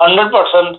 100%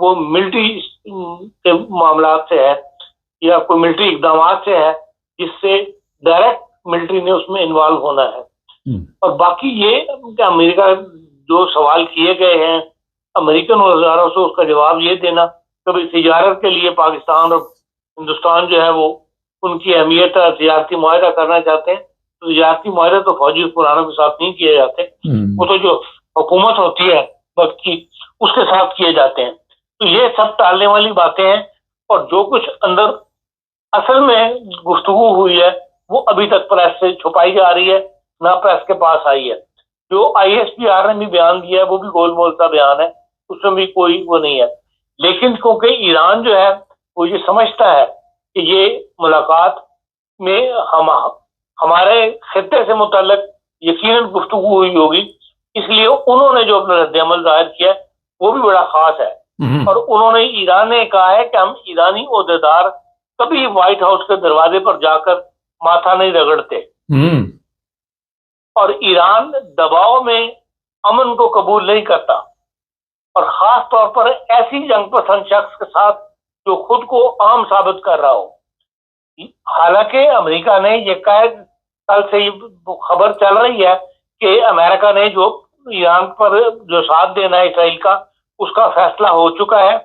وہ ملٹری کے معاملات سے ہے یا کوئی ملٹری اقدامات سے ہے جس سے ڈائریکٹ ملٹری نے اس میں انوالو ہونا ہے. اور باقی یہ کہ امریکہ جو سوال کیے گئے ہیں امریکن وزراء سے اس کا جواب یہ دینا کبھی تجارت کے لیے پاکستان اور ہندوستان جو ہے وہ ان کی اہمیت تجارتی معاہدہ کرنا چاہتے ہیں. تو تجارتی معاہدے تو فوجی حکمرانوں کے ساتھ نہیں کیے جاتے, وہ تو جو حکومت ہوتی ہے وقت کی اس کے ساتھ کیے جاتے ہیں. تو یہ سب ٹالنے والی باتیں ہیں, اور جو کچھ اندر اصل میں گفتگو ہوئی ہے وہ ابھی تک پریس سے چھپائی جا رہی ہے, نہ پریس کے پاس آئی ہے. جو ISPR نے بھی بیان دیا ہے وہ بھی گول مول کا بیان ہے, اس میں بھی کوئی وہ نہیں ہے. لیکن کیونکہ ایران جو ہے وہ یہ سمجھتا ہے کہ یہ ملاقات میں ہمارے خطے سے متعلق یقیناً گفتگو ہوئی ہوگی, اس لیے انہوں نے جو اپنا رد عمل ظاہر کیا وہ بھی بڑا خاص ہے. اور انہوں نے ایران نے کہا ہے کہ ہم ایرانی عہدیدار کبھی وائٹ ہاؤس کے دروازے پر جا کر ماتھا نہیں رگڑتے, اور ایران دباؤ میں امن کو قبول نہیں کرتا, اور خاص طور پر ایسی جنگ پسند شخص کے ساتھ جو خود کو عام ثابت کر رہا ہو. حالانکہ امریکہ نے یہ کہا, کل سے یہ خبر چل رہی ہے کہ امریکہ نے جو ایران پر جو ساتھ دینا ہے اسرائیل کا اس کا فیصلہ ہو چکا ہے,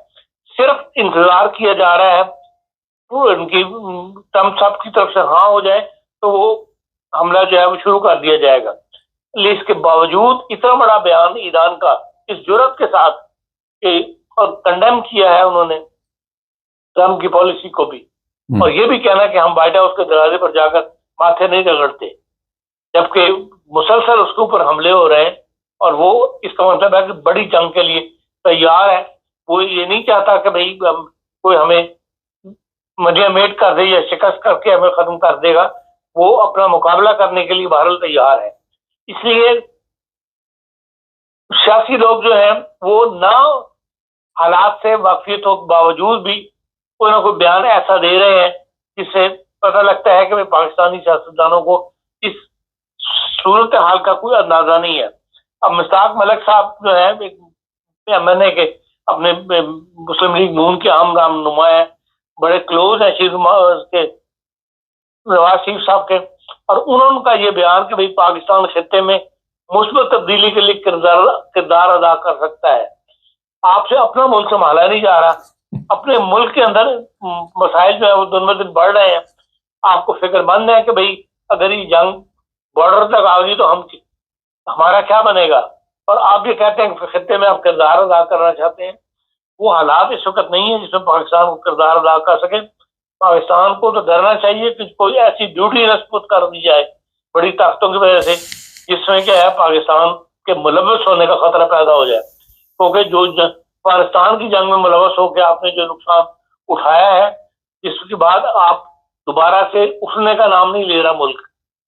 صرف انتظار کیا جا رہا ہے ان کی ٹرمپ صاحب کی طرف سے ہاں ہو جائے تو وہ حملہ جو ہے وہ شروع کر دیا جائے گا. لیکن اس کے باوجود اتنا بڑا بیان ایران کا اس جرأت کے ساتھ کہ اور کنڈیم کیا ہے انہوں نے ٹرمپ کی پالیسی کو بھی, اور یہ بھی کہنا کہ ہم وائٹ ہاؤس کے دروازے پر جا کر ماتھے نہیں رگڑتے, جبکہ مسلسل اس کے اوپر حملے ہو رہے ہیں. اور وہ اس کا مطلب ہے کہ بڑی جنگ کے لیے تیار ہے. وہ یہ نہیں چاہتا کہ بھئی کوئی ہمیں مدیہ میٹ کر دے یا شکست کر کے ہمیں ختم کر دے گا, وہ اپنا مقابلہ کرنے کے لیے بہرحال تیار ہے. اس لیے سیاسی لوگ جو ہیں وہ نہ حالات سے واقفیت ہو باوجود بھی کوئی نہ کوئی بیان ایسا دے رہے ہیں جس سے پتہ لگتا ہے کہ پاکستانی سیاستدانوں کو اس صورتحال کا کوئی اندازہ نہیں ہے. اب مشتاق ملک صاحب جو ہے MNA کے اپنے مسلم لیگ نون کے عام رہنما ہیں, بڑے کلوز ہیں کے نواز شریف صاحب کے, اور انہوں کا یہ بیان کہ بھئی پاکستان خطے میں مثبت تبدیلی کے لیے کردار ادا کر سکتا ہے. آپ سے اپنا ملک سنبھالا نہیں جا رہا, اپنے ملک کے اندر مسائل جو ہے وہ دن بدن بڑھ رہے ہیں. آپ کو فکر مند ہے کہ بھئی اگر یہ جنگ بارڈر تک آ گئی تو ہمارا کیا بنے گا, اور آپ یہ کہتے ہیں کہ خطے میں آپ کردار ادا کرنا چاہتے ہیں. وہ حالات اس وقت نہیں ہے جس میں پاکستان کو کردار ادا کر سکے. پاکستان کو تو ڈرنا چاہیے کہ کوئی ایسی ڈیوٹی نسبت کر دی جائے بڑی طاقتوں کی وجہ سے جس میں کیا ہے پاکستان کے ملوث ہونے کا خطرہ پیدا ہو جائے. کیونکہ جو پاکستان کی جنگ میں ملوث ہو کے آپ نے جو نقصان اٹھایا ہے جس کے بعد آپ دوبارہ سے اٹھنے کا نام نہیں لے رہا ملک,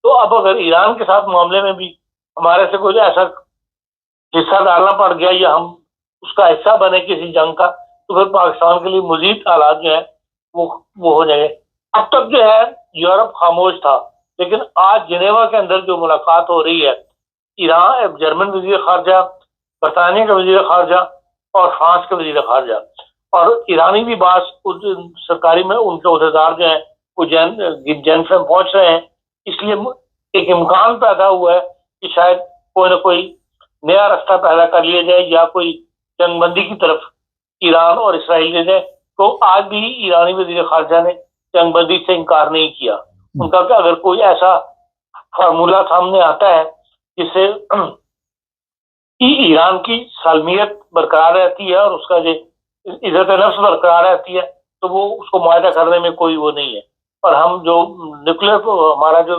تو اب اگر ایران کے ساتھ معاملے میں بھی ہمارے سے کوئی ایسا حصہ ڈالنا پڑ گیا یا ہم اس کا حصہ بنے کسی جنگ کا, تو پھر پاکستان کے لیے مزید حالات جو ہے وہ ہو جائیں گے. اب تک جو ہے یورپ خاموش تھا, لیکن آج جنیوا کے اندر جو ملاقات ہو رہی ہے ایران, جرمن وزیر خارجہ, برطانیہ کا وزیر خارجہ اور فرانس کے وزیر خارجہ, اور ایرانی بھی بعض سرکاری میں ان کے عہدیدار جو ہیں وہ جینف میں پہنچ رہے ہیں. اس لیے ایک امکان پیدا ہوا ہے کہ شاید کوئی نہ کوئی نیا راستہ پیدا کر لیا جائے یا کوئی جنگ بندی کی طرف ایران اور اسرائیل لے جائے. تو آج بھی ایرانی وزیر خارجہ نے جنگ بندی سے انکار نہیں کیا. ان کا کہ اگر کوئی ایسا فارمولہ سامنے آتا ہے جس سے ایران کی سالمیت برقرار رہتی ہے اور اس کا جو عزت نفس برقرار رہتی ہے تو وہ اس کو معاہدہ کرنے میں کوئی وہ نہیں ہے. اور ہم جو نیوکلیر ہمارا جو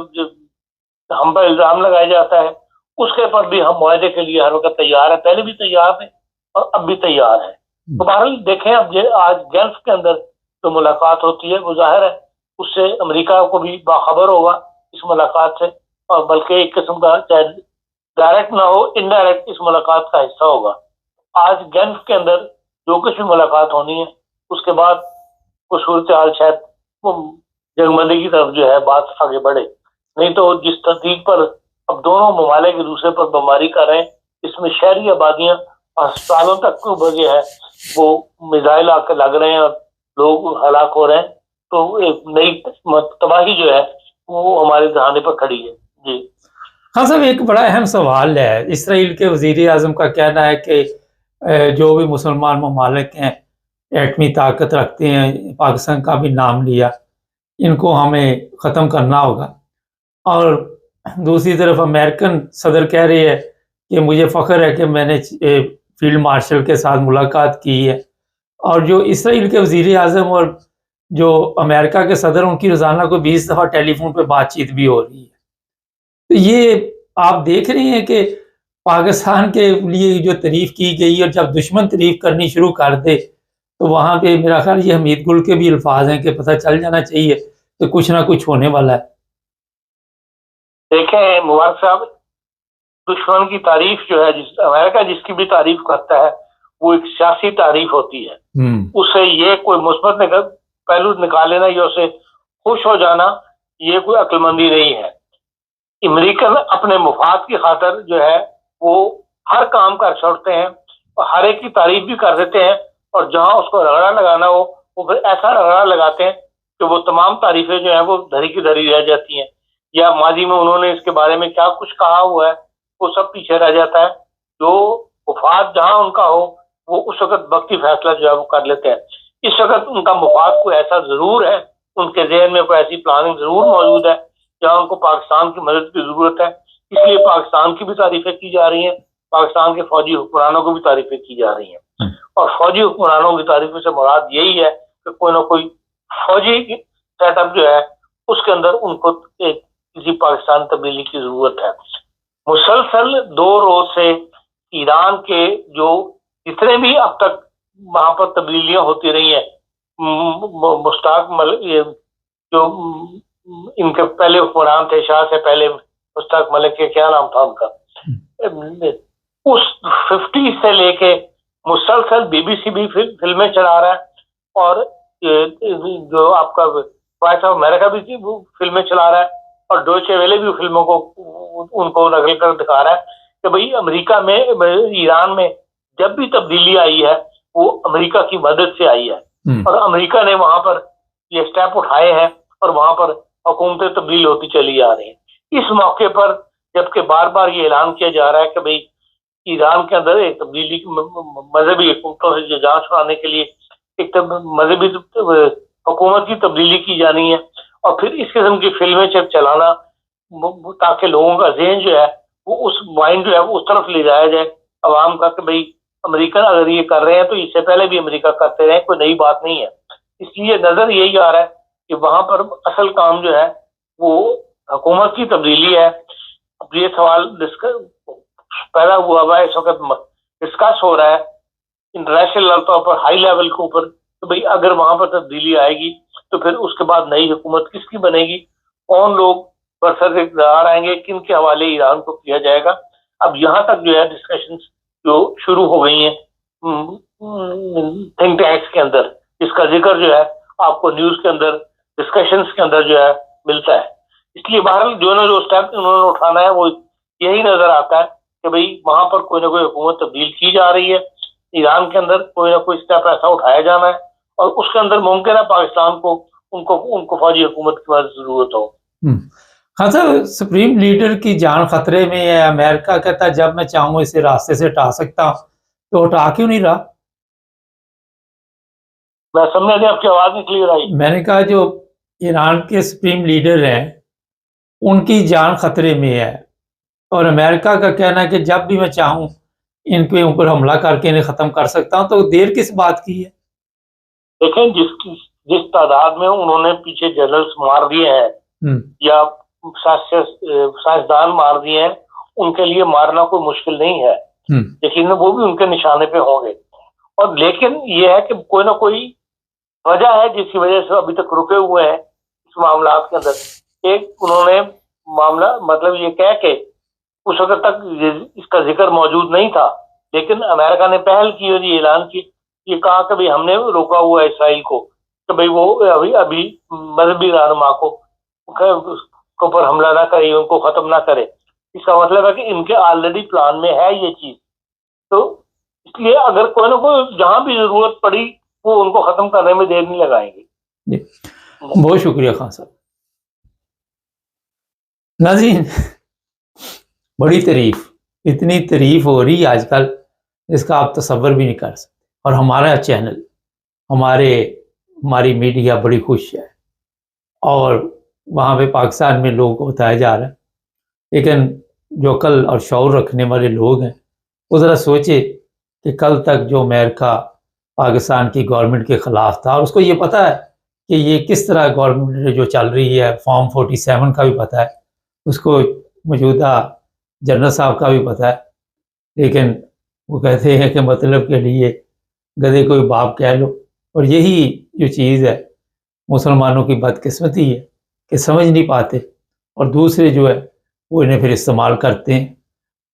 ہم پر الزام لگایا جاتا ہے اس کے پر بھی ہم معاہدے کے لیے ہر وقت تیار ہیں, پہلے بھی تیار ہیں اور اب بھی تیار ہیں. تو بہرحال دیکھیں اب آج جینف کے اندر جو ملاقات ہوتی ہے وہ ظاہر ہے اس سے امریکہ کو بھی باخبر ہوگا اس ملاقات سے, اور بلکہ ایک قسم کا چاہے ڈائریکٹ نہ ہو انڈائریکٹ اس ملاقات کا حصہ ہوگا. آج جینف کے اندر جو کچھ بھی ملاقات ہونی ہے اس کے بعد وہ صورتحال شاید وہ جنگ بندی کی طرف جو ہے بات آگے بڑھے. نہیں تو جس ترتیب پر اب دونوں ممالک ایک دوسرے پر بمباری کر رہے ہیں اس میں شہری آبادیاں ہسپتالوں تک کو بجے ہے وہ میزائل آ کے لگ رہے ہیں اور لوگ ہلاک ہو رہے ہیں، تو ایک نئی تباہی جو ہے وہ ہمارے دہانے پر کھڑی ہے. جی ہاں صاحب، ایک بڑا اہم سوال ہے. اسرائیل کے وزیر اعظم کا کہنا ہے کہ جو بھی مسلمان ممالک ہیں ایٹمی طاقت رکھتے ہیں، پاکستان کا بھی نام لیا، ان کو ہمیں ختم کرنا ہوگا. اور دوسری طرف امریکن صدر کہہ رہی ہے کہ مجھے فخر ہے کہ میں نے فیلڈ مارشل کے ساتھ ملاقات کی ہے. اور جو اسرائیل کے وزیر اعظم اور جو امریکہ کے صدر، ان کی روزانہ کو 20 دفعہ ٹیلی فون پہ بات چیت بھی ہو رہی ہے. تو یہ آپ دیکھ رہے ہیں کہ پاکستان کے لیے جو تعریف کی گئی اور جب دشمن تعریف کرنی شروع کر دے تو وہاں پہ میرا خیال یہ حمید گل کے بھی الفاظ ہیں کہ پتہ چل جانا چاہیے کہ کچھ نہ کچھ ہونے والا ہے. دیکھیں مبارک صاحب، دشمن کی تعریف جو ہے، امریکہ جس کی بھی تعریف کرتا ہے وہ ایک سیاسی تعریف ہوتی ہے. اس سے یہ کوئی مثبت پہلو نکال لینا یا اسے خوش ہو جانا، یہ کوئی عقل مندی نہیں ہے. امریکن اپنے مفاد کی خاطر جو ہے وہ ہر کام کر چھوڑتے ہیں اور ہر ایک کی تعریف بھی کر دیتے ہیں، اور جہاں اس کو رگڑا لگانا ہو وہ پھر ایسا رگڑا لگاتے ہیں کہ وہ تمام تعریفیں جو ہیں وہ دھری کی دھری رہ جاتی ہیں، یا ماضی میں انہوں نے اس کے بارے میں کیا کچھ کہا ہوا ہے وہ سب پیچھے رہ جاتا ہے. جو مفاد جہاں ان کا ہو وہ اس وقت وقتی فیصلہ جو ہے وہ کر لیتے ہیں. اس وقت ان کا مفاد کوئی ایسا ضرور ہے، ان کے ذہن میں کوئی ایسی پلاننگ ضرور موجود ہے جہاں ان کو پاکستان کی مدد کی ضرورت ہے. اس لیے پاکستان کی بھی تعریفیں کی جا رہی ہیں، پاکستان کے فوجی حکمرانوں کو بھی تعریفیں کی جا رہی ہیں. اور فوجی حکمرانوں کی تعریفوں سے مراد یہی ہے کہ کوئی نہ کوئی فوجی سیٹ اپ جو ہے اس کے اندر ان کو کسی پاکستان تبدیلی کی ضرورت ہے. مسلسل 2 روز سے ایران کے جو جتنے بھی اب تک وہاں پر تبدیلیاں ہوتی رہی ہیں، مشتاق ملک جو ان کے پہلے حکمران تھے، شاہ سے پہلے مشتاق ملک کے کیا نام تھا ان کا، اس 50 سے لے کے مسلسل بی بی سی بھی فلمیں چلا رہا ہے، اور جو آپ کا وائس آف امریکہ بھی فلمیں چلا رہا ہے، اور ڈوچے ویلے بھی فلموں کو ان کو نقل کر دکھا رہا ہے کہ بھئی امریکہ میں، ایران میں جب بھی تبدیلی آئی ہے وہ امریکہ کی مدد سے آئی ہے، اور امریکہ نے وہاں پر یہ سٹیپ اٹھائے ہیں اور وہاں پر حکومتیں تبدیل ہوتی چلی جا رہی ہیں. اس موقع پر جبکہ بار بار یہ اعلان کیا جا رہا ہے کہ بھئی ایران کے اندر ایک تبدیلی مذہبی حکومتوں سے جان چھڑانے کے لیے ایک مذہبی حکومت کی تبدیلی کی جانی ہے، اور پھر اس قسم کی فلمیں چلانا تاکہ لوگوں کا ذہن جو ہے وہ اس مائنڈ جو ہے وہ اس طرف لے جایا جائے عوام کا کہ بھئی امریکن اگر یہ کر رہے ہیں تو اس سے پہلے بھی امریکہ کرتے رہے، کوئی نئی بات نہیں ہے. اس لیے نظر یہی آ رہا ہے کہ وہاں پر اصل کام جو ہے وہ حکومت کی تبدیلی ہے. اب یہ سوال پیدا ہوا ہوا ہے، اس وقت ڈسکس ہو رہا ہے انٹرنیشنل طور پر، ہائی لیول کے اوپر، کہ بھئی اگر وہاں پر تبدیلی آئے گی تو پھر اس کے بعد نئی حکومت کس کی بنے گی، کون لوگ برسر اقتدار آئیں گے، کن کے حوالے ایران کو کیا جائے گا. اب یہاں تک جو ہے ڈسکشنز جو شروع ہو گئی ہیں تھنک ٹینکس کے اندر، اس کا ذکر جو ہے آپ کو نیوز کے اندر، ڈسکشنز کے اندر جو ہے ملتا ہے. اس لیے بہرحال جو اسٹیپ انہوں نے اٹھانا ہے وہ یہی نظر آتا ہے کہ بھئی وہاں پر کوئی نہ کوئی حکومت تبدیل کی جا رہی ہے، ایران کے اندر کوئی نہ کوئی اسٹیپ ایسا اٹھایا جانا ہے، اور اس کے اندر ممکن ہے پاکستان کو ان کو فوجی حکومت کی ضرورت ہو. ہاں سر، سپریم لیڈر کی جان خطرے میں ہے. امریکہ کہتا ہے جب میں چاہوں اسے راستے سے ہٹا سکتا ہوں، تو ہٹا کیوں نہیں رہا؟ میں سمجھا نہیں، آپ کی آواز نہیں کلیئر آئی. میں نے کہا جو ایران کے سپریم لیڈر ہیں ان کی جان خطرے میں ہے، اور امریکہ کا کہنا ہے کہ جب بھی میں چاہوں ان کے اوپر حملہ کر کے انہیں ختم کر سکتا ہوں، تو دیر کس بات کی ہے؟ دیکھیں جس تعداد میں انہوں نے پیچھے جنرلز مار دیے ہیں یا سائنسدان مار دیے ہیں، ان کے لیے مارنا کوئی مشکل نہیں ہے، لیکن وہ بھی ان کے نشانے پہ ہوں گے. اور لیکن یہ ہے کہ کوئی نہ کوئی وجہ ہے جس کی وجہ سے ابھی تک رکے ہوئے ہیں اس معاملات کے اندر. ایک انہوں نے معاملہ مطلب یہ کہہ کے اس وقت تک اس کا ذکر موجود نہیں تھا، لیکن امریکہ نے پہل کی اور یہ اعلان کی، یہ کہا کہ بھئی ہم نے روکا ہوا ہے اسرائیل کو کہ بھئی وہ ابھی مذہبی رہنما کو اوپر حملہ نہ کرے، ان کو ختم نہ کرے. اس کا مطلب ہے کہ ان کے آلریڈی پلان میں ہے یہ چیز. تو اس لیے اگر کوئی نہ کوئی جہاں بھی ضرورت پڑی وہ ان کو ختم کرنے میں دیر نہیں لگائیں گے. جی بہت شکریہ خان صاحب. ناظرین بڑی تعریف، اتنی تعریف ہو رہی ہے آج کل اس کا آپ تصور بھی نہیں کر سکتے. اور ہمارا چینل، ہماری میڈیا بڑی خوش ہے اور وہاں پہ پاکستان میں لوگوں کو بتایا جا رہا ہے. لیکن جو عقل اور شعور رکھنے والے لوگ ہیں وہ ذرا سوچے کہ کل تک جو امریکہ پاکستان کی گورنمنٹ کے خلاف تھا، اور اس کو یہ پتہ ہے کہ یہ کس طرح گورنمنٹ جو چل رہی ہے، فارم 47 کا بھی پتہ ہے، اس کو موجودہ جنرل صاحب کا بھی پتہ ہے. لیکن وہ کہتے ہیں کہ مطلب کے لیے گدھے کوئی باپ کہہ لو. اور یہی جو چیز ہے مسلمانوں کی بدقسمتی ہے کہ سمجھ نہیں پاتے اور دوسرے جو ہے وہ انہیں پھر استعمال کرتے ہیں.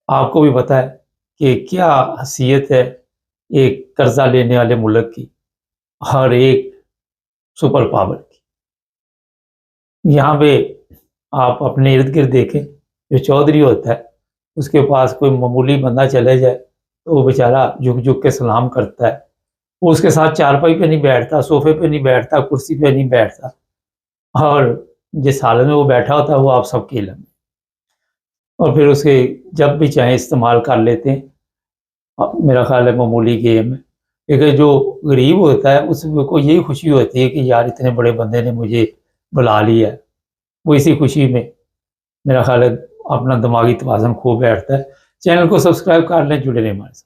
آپ کو بھی پتہ ہے کہ کیا حیثیت ہے ایک قرضہ لینے والے ملک کی اور ایک سپر پاور کی. یہاں پہ آپ اپنے ارد گرد دیکھیں، جو چودھری ہوتا ہے اس کے پاس کوئی معمولی بندہ چلے جائے تو وہ بیچارہ جھک جھک کے سلام کرتا ہے. وہ اس کے ساتھ چارپائی پہ نہیں بیٹھتا، صوفے پہ نہیں بیٹھتا، کرسی پہ نہیں بیٹھتا، اور جس حالت میں وہ بیٹھا ہوتا ہے وہ آپ سب کے علم میں. اور پھر اس کے جب بھی چاہیں استعمال کر لیتے ہیں. میرا خیال ہے معمولی گیم ہے. لیکن جو غریب ہوتا ہے اس کو یہی خوشی ہوتی ہے کہ یار اتنے بڑے بندے نے مجھے بلا لیا ہے. وہ اسی خوشی میں میرا خیال ہے اپنا دماغی توازن کھو بیٹھتا ہے. چینل کو سبسکرائب کر لیں، جڑے رہیں ہمارے ساتھ.